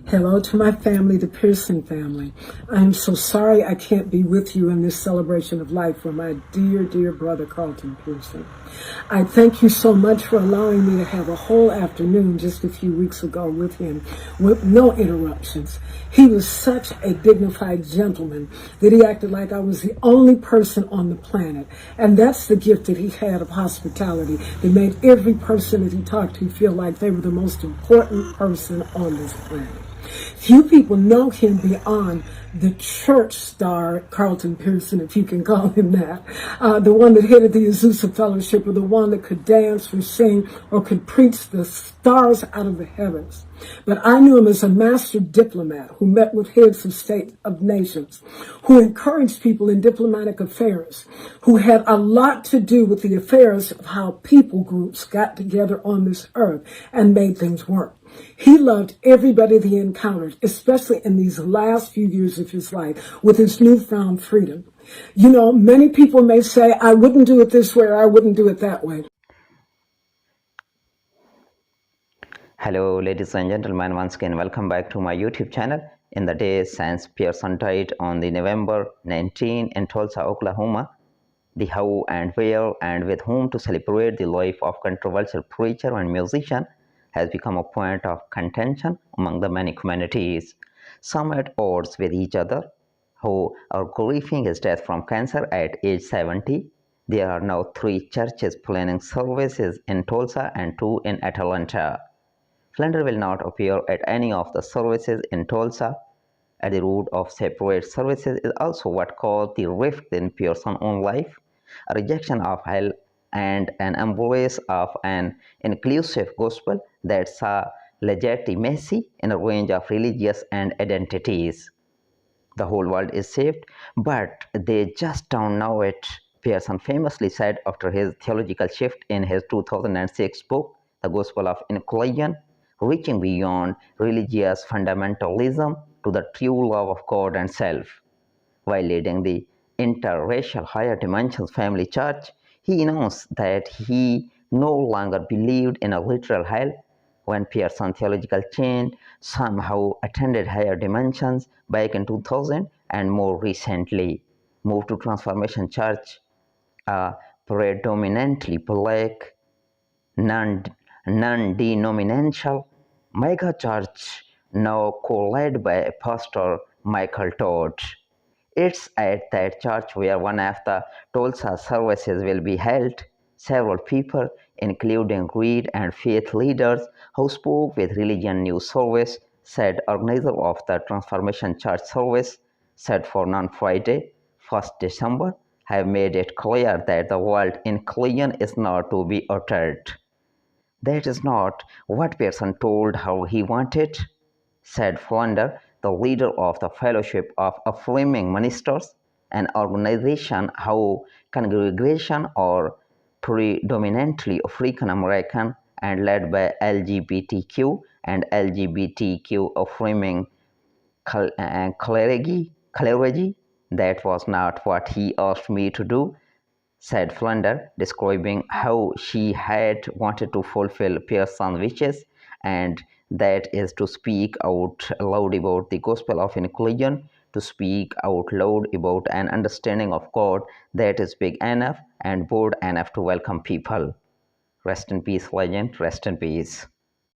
Hello to my family, the Pearson family. I'm so sorry I can't be with you in this celebration of life for my dear, dear brother, Carlton Pearson. I thank you so much for allowing me to have a whole afternoon just a few weeks ago with him with no interruptions. He was such a dignified gentleman that he acted like I was the only person on the planet. And that's the gift that he had of hospitality that made every person that he talked to feel like they were the most important person on this planet. Few people know him beyond the church star, Carlton Pearson, if you can call him that, the one that headed the Azusa Fellowship, or the one that could dance or sing or could preach the stars out of the heavens. But I knew him as a master diplomat who met with heads of state of nations, who encouraged people in diplomatic affairs, who had a lot to do with the affairs of how people groups got together on this earth and made things work. He loved everybody that he encountered, especially in these last few years of his life with his newfound freedom. You know, many people may say, I wouldn't do it this way or I wouldn't do it that way. Hello ladies and gentlemen, once again welcome back to my YouTube channel. In the day since Pearson died on the November 19 in Tulsa, Oklahoma, the how and where and with whom to celebrate the life of controversial preacher and musician has become a point of contention among the many communities, some at odds with each other, who are grieving his death from cancer at age 70. There are now 3 churches planning services in Tulsa and 2 in Atlanta. Flender will not appear at any of the services in Tulsa. At the root of separate services is also what called the rift in Pearson's own life, a rejection of hell and an embrace of an inclusive gospel that saw legitimacy in a range of religious and identities. The whole world is saved, but they just don't know it, Pearson famously said after his theological shift in his 2006 book, The Gospel of Inclusion, reaching beyond religious fundamentalism to the true love of God and self. While leading the interracial higher dimensions family church, he announced that he no longer believed in a literal hell. When Pearson theological change somehow attended higher dimensions back in 2000 and more recently moved to Transformation Church, a predominantly black non-denominational mega church now co-led by Pastor Michael Todd. It's at that church where one of the Tulsa services will be held. Several people, including Greed and faith leaders who spoke with Religion News Service, said organizer of the Transformation Church service, set for non-Friday, 1st December, have made it clear that the word inclusion is not to be uttered. That is not what Pearson told how he wanted, said Founder, the leader of the Fellowship of Affirming Ministers, an organization whose congregation are predominantly African American and led by LGBTQ and LGBTQ affirming clergy. That was not what he asked me to do, said Flounder, describing how she had wanted to fulfill Pearson's wishes, and that is to speak out loud about the gospel of inclusion, to speak out loud about an understanding of God that is big enough and broad enough to welcome people. Rest in peace, legend. Rest in peace.